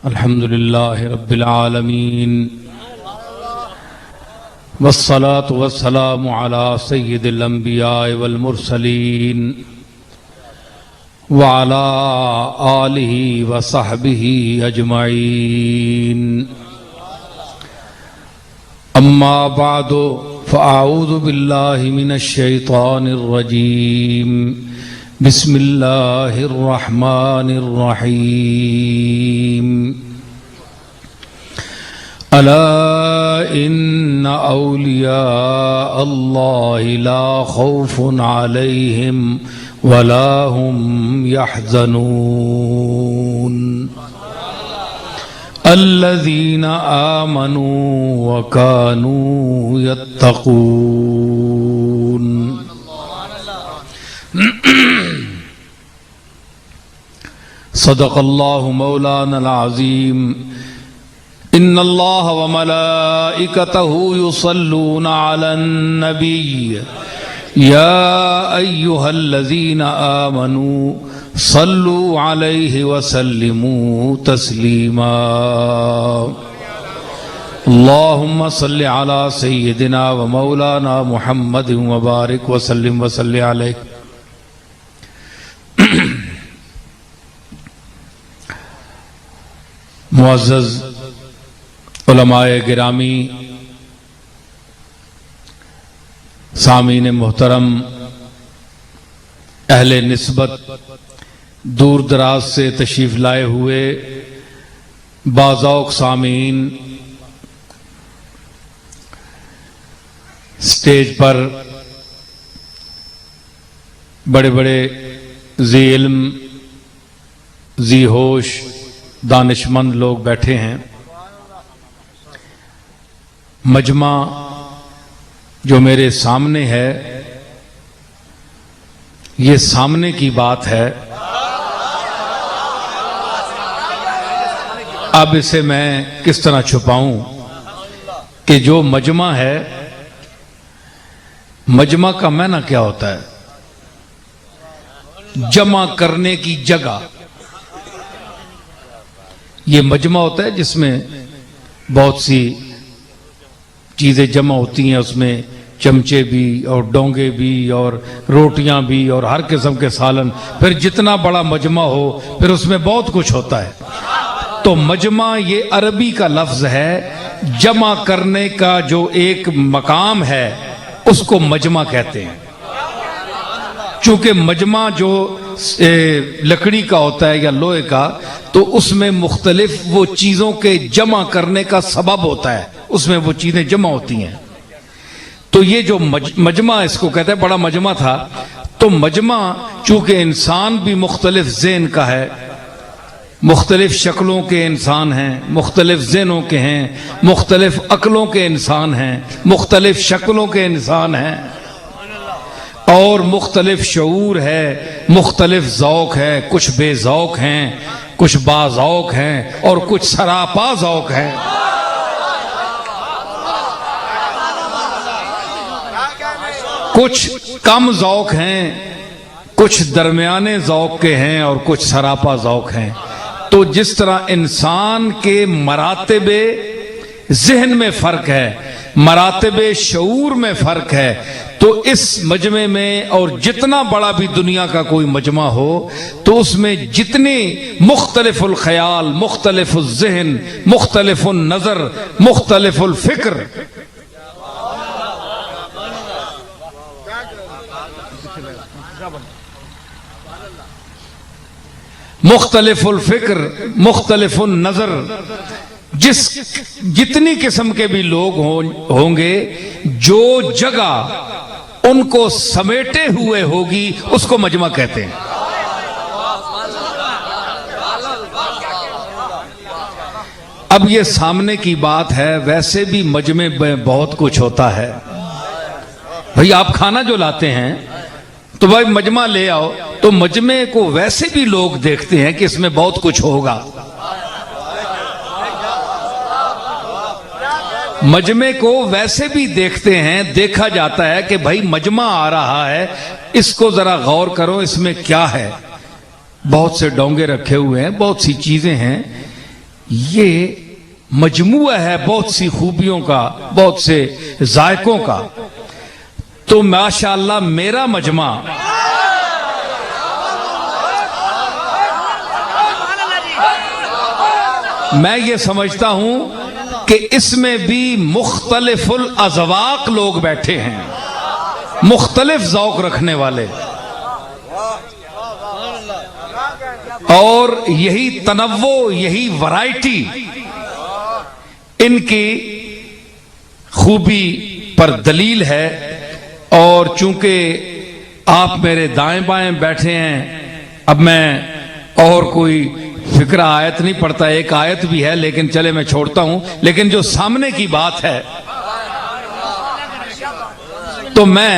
अल्हम्दुलिल्लाहि रब्बिल आलमीन वस्सलातु वस्सलामु अला सय्यिदिल अंबिया वल मुरसलीन व अला आलिहि व सहबिहि अजमाइन। अम्मा बादु फ़अऊज़ु बिल्लाहि मिनश शैतानिर रजीम। बिस्मिल्लाहिर रहमानिर रहीम। अला इन्ना औलिया अल्लाहि ला खौफुन अलैहिम वला हुम यहज़नून। अल्लज़ीना आमनू व कानू यत्तक़ून। सदक़ल्लाहु मौलानल अज़ीम। इन्नल्लाह व मलाइकतहु युसल्लूना अलन नबी या अय्युहल्लज़ीना आमनू सल्लू अलैहि व सल्लिमू तस्लीमा। अल्लाहुम्मा सल्लि अला सय्यिदिना व मौलाना मुहम्मद व बारिक व सल्लिम व सल्लि अलैहि। मुअज़्ज़ज़ उलमाए गिरामी, सामीन मोहतरम, अहले निस्बत, दूर दराज से तशरीफ लाए हुए बाज़ौक़ सामीन, स्टेज पर बड़े बड़े ज़ी इल्म, ज़ी होश, दानिशमंद लोग बैठे हैं। मजमा जो मेरे सामने है, ये सामने की बात है। अब इसे मैं किस तरह छुपाऊं कि जो मजमा है, मजमा का माना क्या होता है? जमा करने की जगह। ये मजमा होता है जिसमें बहुत सी चीज़ें जमा होती हैं। उसमें चमचे भी और डोंगे भी और रोटियां भी और हर किस्म के सालन। फिर जितना बड़ा मजमा हो फिर उसमें बहुत कुछ होता है। तो मजमा ये अरबी का लफ्ज़ है। जमा करने का जो एक मकाम है उसको मजमा कहते हैं। चूंकि मजमा जो लकड़ी का होता है या लोहे का, तो उसमें मुख्तलिफ वो चीज़ों के जमा करने का सबब होता है, उसमें वो चीज़ें जमा होती हैं। तो ये जो मजमा इसको कहते हैं, बड़ा मजमा था। तो मजमा चूंकि इंसान भी मुख्तलिफ ज़हन का है, मुख्तलिफ शक्लों के इंसान हैं, मुख्तलिफ ज़हनों के हैं, मुख्तलिफ अक्लों के इंसान हैं, मुख्तलिफ शक्लों के इंसान हैं और मुख्तलिफ शऊर है, मुख्तलिफ ज़ौक़ है। कुछ बेज़ौक़ हैं, कुछ बाज़ौक़ हैं और कुछ सरापा ज़ौक़ हैं। कुछ कम ज़ौक़ हैं, कुछ दरमियाने ज़ौक़ के हैं और कुछ सरापा ज़ौक़ हैं। तो जिस तरह इंसान के मरातबे ज़हन में फ़र्क है, मरातबे शऊर में फ़र्क है, तो इस मजमे में और जितना बड़ा भी दुनिया का कोई मजमा हो तो उसमें जितने मुख्तलिफुल ख़याल, मुख्तलिफुल ज़हन, मुख्तलिफुल नज़र, मुख्तलिफुल फ़िक्र, मुख्तलिफुल फ़िक्र, मुख्तलिफुल नज़र, जितनी किस्म के भी लोग होंगे, जो जगह उनको समेटे हुए होगी उसको मजमा कहते हैं। अब ये सामने की बात है, वैसे भी मजमे में बहुत कुछ होता है। भाई आप खाना जो लाते हैं तो भाई मजमा ले आओ, तो मजमे को वैसे भी लोग देखते हैं कि इसमें बहुत कुछ होगा। मजमे को वैसे भी देखते हैं, देखा जाता है कि भाई मजमा आ रहा है, इसको जरा गौर करो इसमें क्या है। बहुत से डोंगे रखे हुए हैं, बहुत सी चीजें हैं, ये मजमुआ है बहुत सी खूबियों का, बहुत से जायकों का। तो माशाअल्लाह मेरा मजमा मैं ये समझता हूं कि इसमें भी मुख्तलिफुल अज़वाक लोग बैठे हैं, मुख्तलिफ ज़ौक़ रखने वाले, और यही तनव्वो, यही वैरायटी इनकी खूबी पर दलील है। और चूंकि आप मेरे दाएं बाएं बैठे हैं, अब मैं और कोई फिक्रा आयत नहीं पढ़ता, एक आयत भी है लेकिन चले मैं छोड़ता हूं। लेकिन जो सामने की बात है तो मैं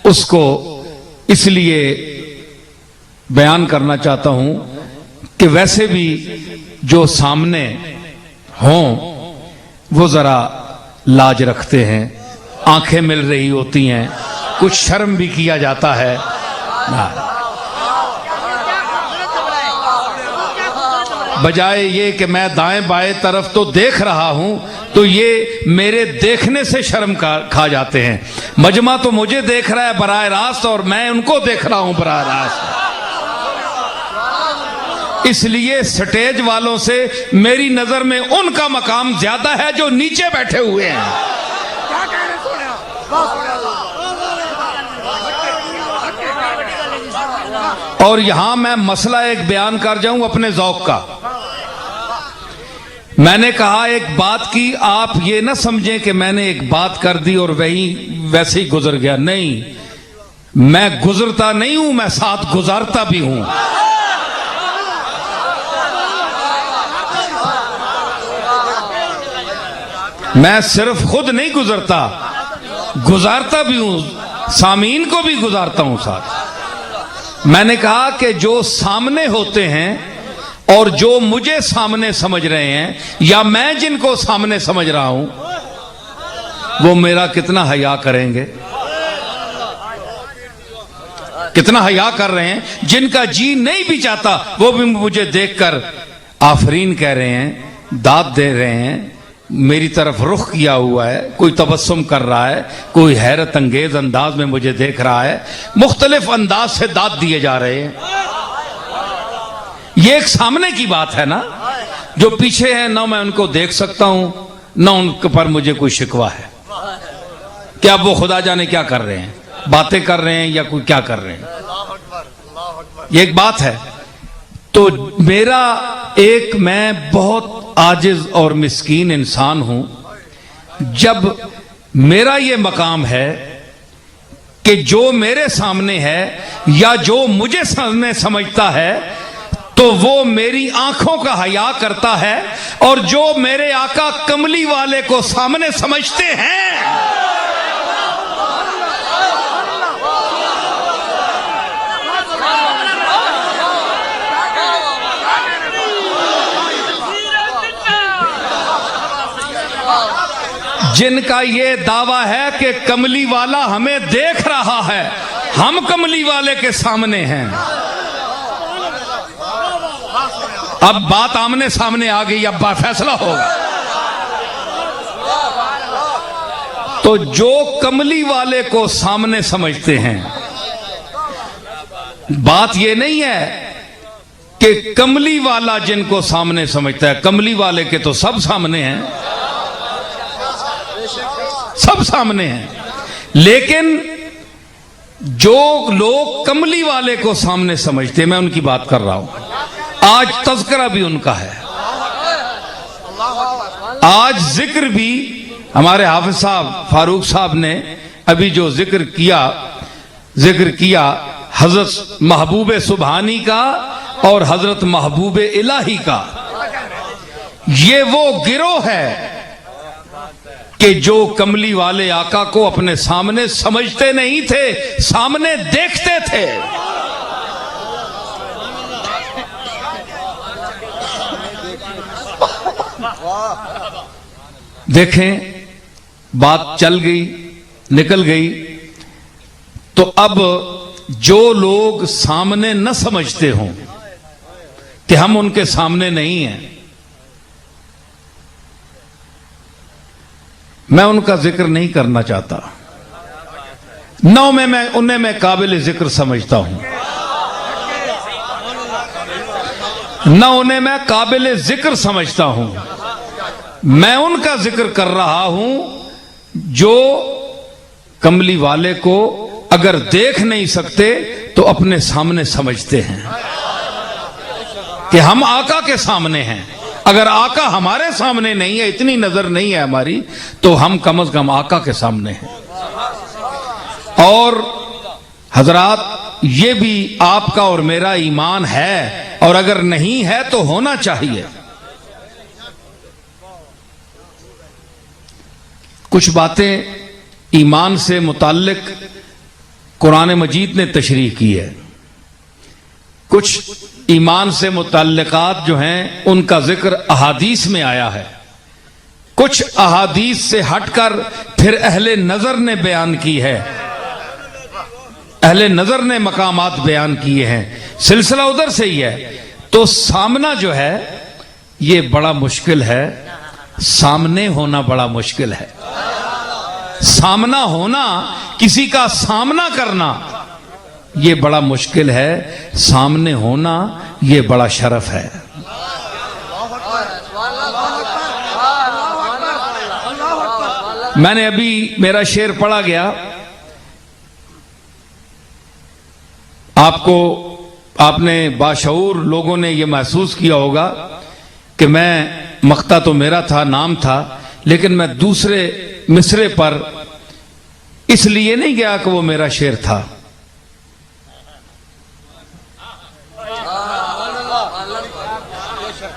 उसको इसलिए बयान करना चाहता हूं कि वैसे भी जो सामने हों वो जरा लाज रखते हैं, आंखें मिल रही होती हैं, कुछ शर्म भी किया जाता है ना। बजाय ये कि मैं दाएं बाएं तरफ तो देख रहा हूं, तो ये मेरे देखने से शर्म खा जाते हैं। मजमा तो मुझे देख रहा है बराह रास्त और मैं उनको देख रहा हूं बराह रास्त। इसलिए स्टेज वालों से मेरी नजर में उनका मकाम ज्यादा है जो नीचे बैठे हुए हैं। और यहां मैं मसला एक बयान कर जाऊं अपने ज़ौक़ का। मैंने कहा एक बात की, आप ये ना समझें कि मैंने एक बात कर दी और वैसे ही गुजर गया। नहीं, मैं गुजरता नहीं हूं, मैं साथ गुजारता भी हूं। मैं सिर्फ खुद नहीं गुजरता, गुजारता भी हूं, सामीन को भी गुजारता हूं साथ। मैंने कहा कि जो सामने होते हैं और जो मुझे सामने समझ रहे हैं, या मैं जिनको सामने समझ रहा हूं, वो मेरा कितना हया करेंगे, कितना हया कर रहे हैं। जिनका जी नहीं भी चाहता वो भी मुझे देखकर आफरीन कह रहे हैं, दाद दे रहे हैं, मेरी तरफ रुख किया हुआ है, कोई तबस्सुम कर रहा है, कोई हैरत अंगेज अंदाज में मुझे देख रहा है, मुख्तलिफ अंदाज से दाद दिए जा रहे हैं। ये एक सामने की बात है ना। जो पीछे है ना मैं उनको देख सकता हूं, ना उनके पर मुझे कोई शिकवा है। क्या वो खुदा जाने क्या कर रहे हैं, बातें कर रहे हैं या कोई क्या कर रहे हैं, ये एक बात है। तो मेरा एक, मैं बहुत आजिज और मिस्कीन इंसान हूं। जब मेरा ये मकाम है कि जो मेरे सामने है या जो मुझे सामने समझता है, तो वो मेरी आंखों का हया करता है, और जो मेरे आका कमली वाले को सामने समझते हैं जिनका ये दावा है कि कमली वाला हमें देख रहा है, हम कमली वाले के सामने हैं। अब बात आमने सामने आ गई, अब फैसला होगा। तो जो कमली वाले को सामने समझते हैं, बात यह नहीं है कि कमली वाला जिनको सामने समझता है, कमली वाले के तो सब सामने हैं, सब सामने हैं। लेकिन जो लोग कमली वाले को सामने समझते हैं, मैं उनकी बात कर रहा हूं। आज तज़किरा भी उनका है, आज जिक्र भी हमारे हाफिज साहब फारूक साहब ने अभी जो जिक्र किया हजरत महबूब सुबहानी का और हजरत महबूब इलाही का। ये वो गिरोह है कि जो कमली वाले आका को अपने सामने समझते नहीं थे, सामने देखते थे। देखें, बात चल गई, निकल गई। तो अब जो लोग सामने न समझते हों कि हम उनके सामने नहीं हैं, मैं उनका जिक्र नहीं करना चाहता, न उन्हें मैं काबिल जिक्र समझता हूं, न उन्हें मैं काबिल जिक्र समझता हूं। मैं उनका जिक्र कर रहा हूं जो कमली वाले को अगर देख नहीं सकते तो अपने सामने समझते हैं कि हम आका के सामने हैं। अगर आका हमारे सामने नहीं है, इतनी नजर नहीं है हमारी, तो हम कम से कम आका के सामने हैं। और हजरात, ये भी आपका और मेरा ईमान है, और अगर नहीं है तो होना चाहिए। कुछ बातें ईमान से मुताल्लिक कुरान मजीद ने तशरीह की है, कुछ ईमान से मुताल्लिकात जो हैं उनका जिक्र अहादीस में आया है, कुछ अहादीस से हटकर फिर अहले नजर ने बयान की है, अहले नजर ने मकामात बयान किए हैं। सिलसिला उधर से ही है। तो सामना जो है ये बड़ा मुश्किल है, सामने होना बड़ा मुश्किल है। सामना होना, किसी का सामना करना, ये बड़ा मुश्किल है। सामने होना ये बड़ा शरफ है। मैंने अभी मेरा शेर पढ़ा गया, आपने बाशऊर लोगों ने यह महसूस किया होगा कि मैं, मख्ता तो मेरा था, नाम था, लेकिन मैं दूसरे मिसरे पर इसलिए नहीं गया कि वो मेरा शेर था।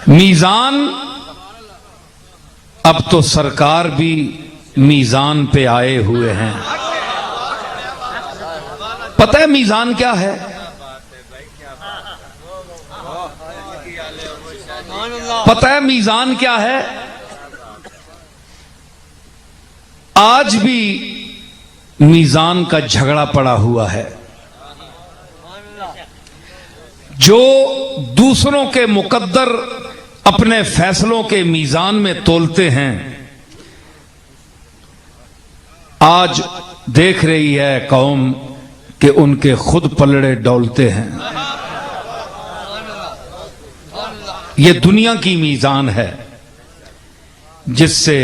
मीजान, अब तो सरकार भी मीजान पे आए हुए हैं। पता है मीजान क्या है? पता है मीजान क्या है? आज भी मीजान का झगड़ा पड़ा हुआ है। जो दूसरों के मुकद्दर अपने फैसलों के मीजान में तोलते हैं, आज देख रही है कौम कि उनके खुद पलड़े डोलते हैं। ये दुनिया की मीजान है जिससे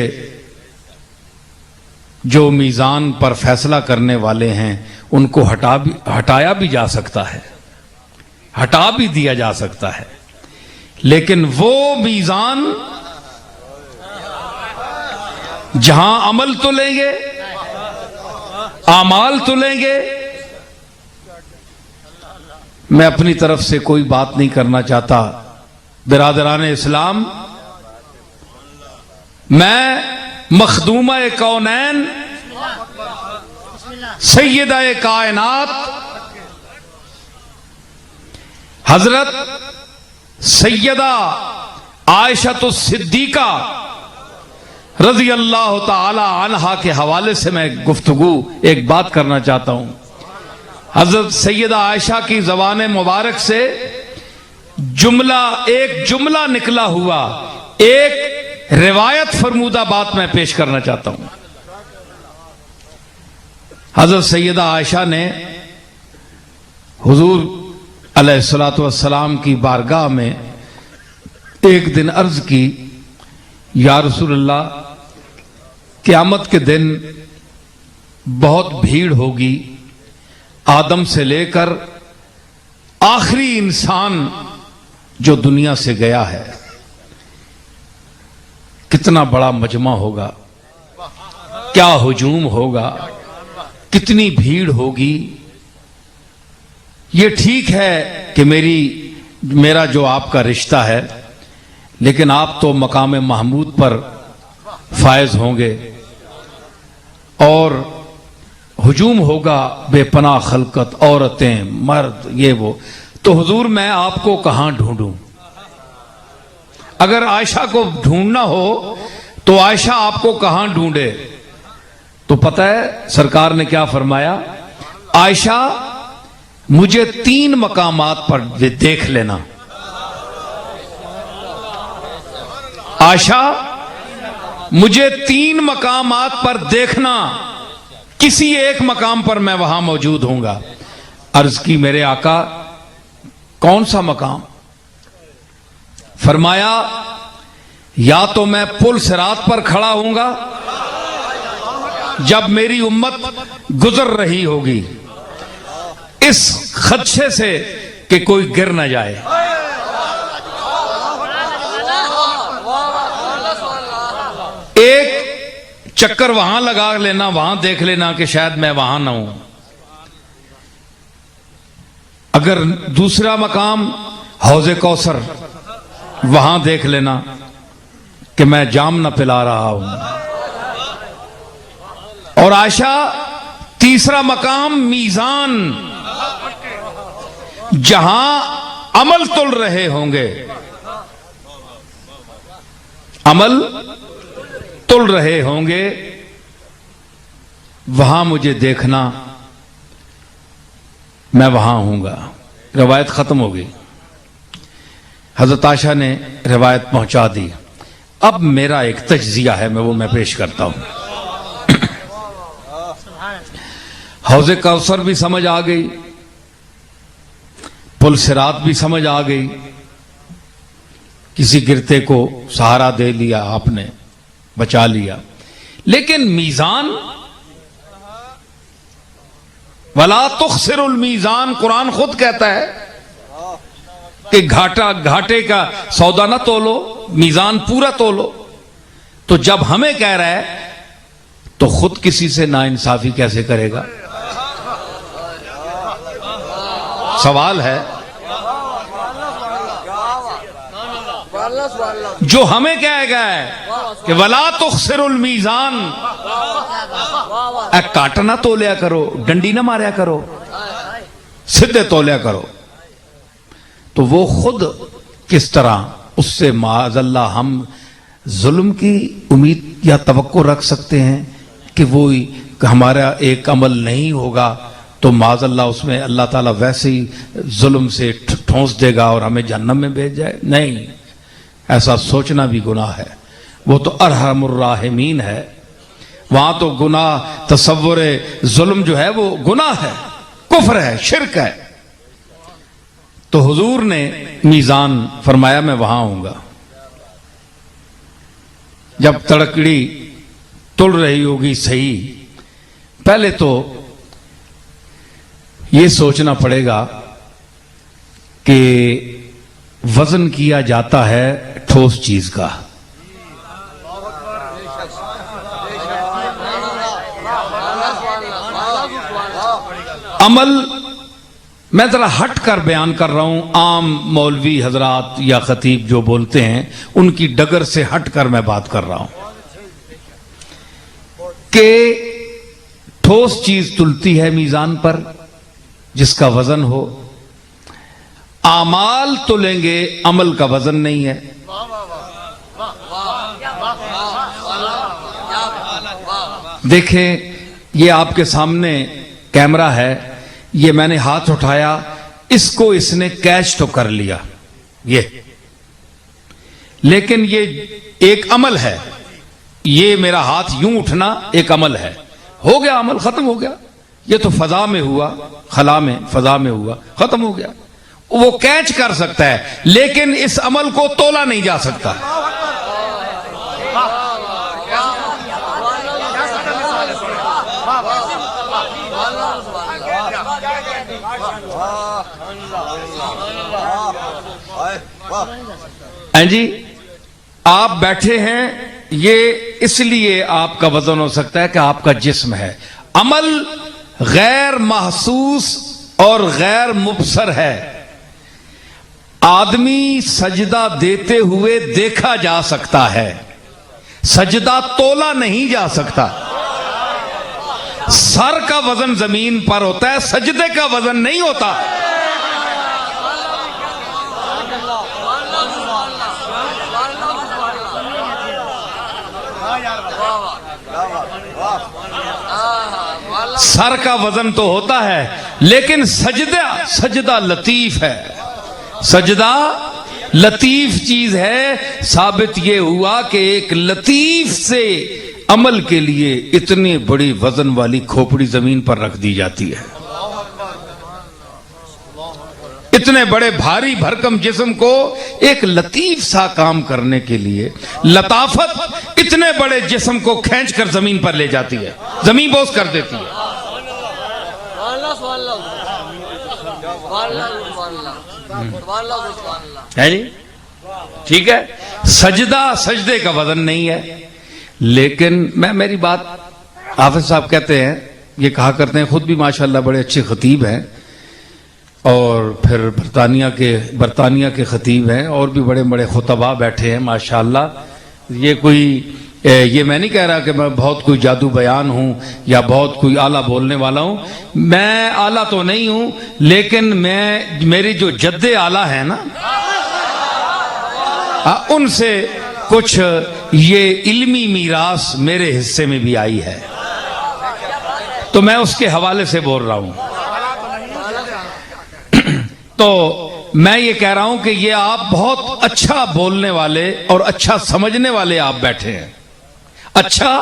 जो मीजान पर फैसला करने वाले हैं उनको हटाया भी जा सकता है, हटा भी दिया जा सकता है, लेकिन वो मीजान जहां अमल तो लेंगे, आमाल तो लेंगे। मैं अपनी तरफ से कोई बात नहीं करना चाहता। बिरादराने इस्लाम, मैं मखदूमा कौनैन सैयदा कायनात हजरत सैयदा आयशा सिद्दीका रजी अल्लाह ताला अन्हा के हवाले से मैं गुफ्तगू एक बात करना चाहता हूं। हजरत सैयदा आयशा की ज़बान मुबारक से एक जुमला निकला हुआ, एक रिवायत फरमूदा बात मैं पेश करना चाहता हूं। हजरत सैयदा आयशा ने हुजूर अलैहिस्सलातु वस्सलाम की बारगाह में एक दिन अर्ज की, या रसूलल्लाह, क़यामत के दिन बहुत भीड़ होगी, आदम से लेकर आखिरी इंसान जो दुनिया से गया है, कितना बड़ा मजमा होगा, क्या हुजूम होगा, कितनी भीड़ होगी। ये ठीक है कि मेरा जो आपका रिश्ता है, लेकिन आप तो मकाम महमूद पर फायज होंगे और हुजूम होगा बेपनाह खलकत, औरतें, मर्द, ये वो। तो हुजूर मैं आपको कहां ढूंढूं? अगर आयशा को ढूंढना हो तो आयशा आपको कहां ढूंढे? तो पता है सरकार ने क्या फरमाया? आयशा मुझे 3 मकामात पर देख लेना। आयशा मुझे 3 मकामात पर देखना, किसी एक मकाम पर मैं वहां मौजूद होऊंगा। अर्ज की मेरे आका कौन सा मकाम? फरमाया या तो मैं पुल सिरात पर खड़ा होऊंगा जब मेरी उम्मत गुजर रही होगी, इस खदशे से कि कोई गिर न जाए। एक चक्कर वहां लगा लेना, वहां देख लेना कि शायद मैं वहां ना हूं। अगर दूसरा मकाम हौज़े कौसर, वहां देख लेना कि मैं जाम न पिला रहा हूं। और आयशा तीसरा मकाम मीजान, जहां अमल तुल रहे होंगे, अमल तुल रहे होंगे, वहां मुझे देखना, मैं वहां हूंगा। रवायत खत्म हो गई। हजरत आयशा ने रिवायत पहुंचा दी। अब मेरा एक तज्जिया है, मैं पेश करता हूं। हौज़े कौसर भी समझ आ गई, पुल सिरात भी समझ आ गई, किसी गिरते को सहारा दे लिया आपने, बचा लिया। लेकिन मीजान, वला तुखसिरुल मीजान, कुरान खुद कहता है कि घाटे का सौदा ना तोलो, मीजान पूरा तोलो। तो जब हमें कह रहा है तो खुद किसी से नाइंसाफी कैसे करेगा? सवाल है। जो हमें कहेगा है कि वला तुखसिरुल मीजान, काट ना तोलिया करो, डंडी ना मारिया करो, सीधे तोलिया करो। तो वो खुद किस तरह उससे माज़अल्लाह हम जुल्म की उम्मीद या तवक्को रख सकते हैं कि वो हमारा एक अमल नहीं होगा तो माज़अल्लाह उसमें अल्लाह ताला वैसे ही जुल्म से ठोंस देगा और हमें जहन्नम में भेज जाए? नहीं, ऐसा सोचना भी गुनाह है। वो तो अरहमुर राहिमीन है। वहां तो गुनाह, तसव्वुर जुल्म जो है वो गुनाह है, कुफ्र है, शिर्क है। तो हुजूर ने मीजान फरमाया मैं वहां आऊंगा। जब तड़कड़ी तुल रही होगी सही, पहले तो यह सोचना पड़ेगा कि वजन किया जाता है ठोस चीज का। अमल मैं जरा हट कर बयान कर रहा हूं, आम मौलवी हजरात या खतीब जो बोलते हैं उनकी डगर से हट कर मैं बात कर रहा हूं कि ठोस चीज तुलती है मीजान पर जिसका वजन हो। आमाल तुलेंगे, अमल का वजन नहीं है। देखें, ये आपके सामने कैमरा है, ये मैंने हाथ उठाया, इसको इसने कैच तो कर लिया ये, लेकिन ये एक अमल है। ये मेरा हाथ यूं उठना एक अमल है। हो गया, अमल खत्म हो गया। ये तो फजा में हुआ, खला में, फजा में हुआ, खत्म हो गया। वो कैच कर सकता है, लेकिन इस अमल को तोला नहीं जा सकता। जी, आप बैठे हैं, ये इसलिए आपका वजन हो सकता है कि आपका जिस्म है। अमल गैर महसूस और गैर मुबसर है। आदमी सजदा देते हुए देखा जा सकता है, सजदा तोला नहीं जा सकता। सर का वजन जमीन पर होता है, सजदे का वजन नहीं होता। सर का वजन तो होता है, लेकिन सजदा लतीफ है, सजदा लतीफ चीज है। साबित ये हुआ कि एक लतीफ से अमल के लिए इतनी बड़ी वजन वाली खोपड़ी जमीन पर रख दी जाती है। इतने बड़े भारी भरकम जिस्म को एक लतीफ सा काम करने के लिए लताफत इतने बड़े जिस्म को खींचकर जमीन पर ले जाती है, जमीन बोझ कर देती है। है जी, ठीक है। सजदा सजदे का वजन नहीं है। लेकिन मेरी बात, हाफिज साहब कहते हैं, ये कहा करते हैं, खुद भी माशाल्लाह बड़े अच्छे खतीब हैं, और फिर बरतानिया के खतीब हैं, और भी बड़े बड़े खुतबा बैठे हैं माशाल्लाह। ये मैं नहीं कह रहा कि मैं बहुत कोई जादू बयान हूं या बहुत कोई आला बोलने वाला हूं। मैं आला तो नहीं हूं, लेकिन मेरी जो जद्दे आला है ना, उनसे कुछ ये इल्मी मीरास मेरे हिस्से में भी आई है, तो मैं उसके हवाले से बोल रहा हूं। तो मैं ये कह रहा हूं कि ये आप बहुत अच्छा बोलने वाले और अच्छा समझने वाले आप बैठे हैं, अच्छा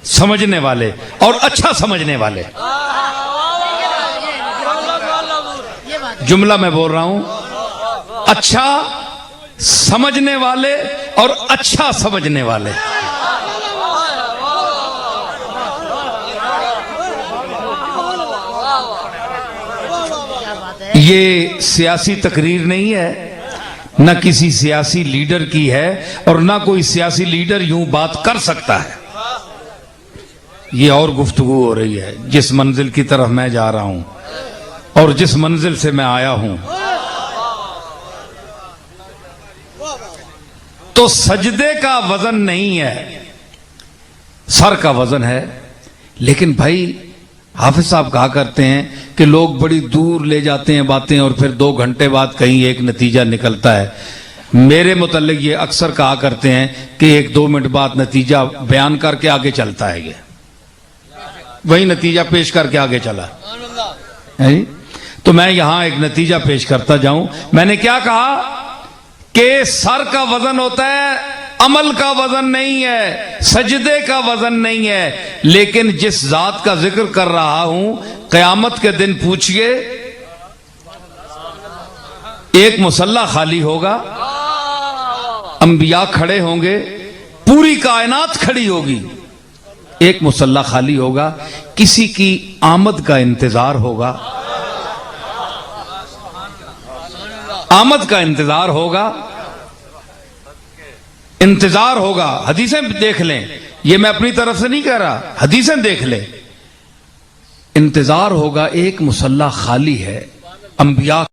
समझने वाले और अच्छा समझने वाले। जुमला मैं बोल रहा हूं, अच्छा समझने वाले और अच्छा समझने वाले। ये सियासी तकरीर नहीं है, न किसी सियासी लीडर की है, और न कोई सियासी लीडर यूं बात कर सकता है। ये और गुफ्तगू हो रही है जिस मंजिल की तरफ मैं जा रहा हूं और जिस मंजिल से मैं आया हूं। तो सजदे का वजन नहीं है, सर का वजन है। लेकिन भाई हाफिज साहब कहा करते हैं कि लोग बड़ी दूर ले जाते हैं बातें, और फिर 2 घंटे बाद कहीं एक नतीजा निकलता है। मेरे मुतल्लिक ये अक्सर कहा करते हैं कि 1-2 मिनट बाद नतीजा बयान करके आगे चलता है, ये वही नतीजा पेश करके आगे चला है। तो मैं यहां एक नतीजा पेश करता जाऊं। मैंने क्या कहा कि सर का वजन होता है, अमल का वजन नहीं है, सजदे का वजन नहीं है। लेकिन जिस जात का जिक्र कर रहा हूं, कयामत के दिन पूछिए, एक मुसल्ला खाली होगा, अंबिया खड़े होंगे, पूरी कायनात खड़ी होगी, एक मुसल्ला खाली होगा, किसी की आमद का इंतजार होगा, आमद का इंतजार होगा, इंतजार होगा। हदीसें देख लें, ये मैं अपनी तरफ से नहीं कह रहा, हदीसें देख लें। इंतजार होगा, एक मुसल्ला खाली है, अंबिया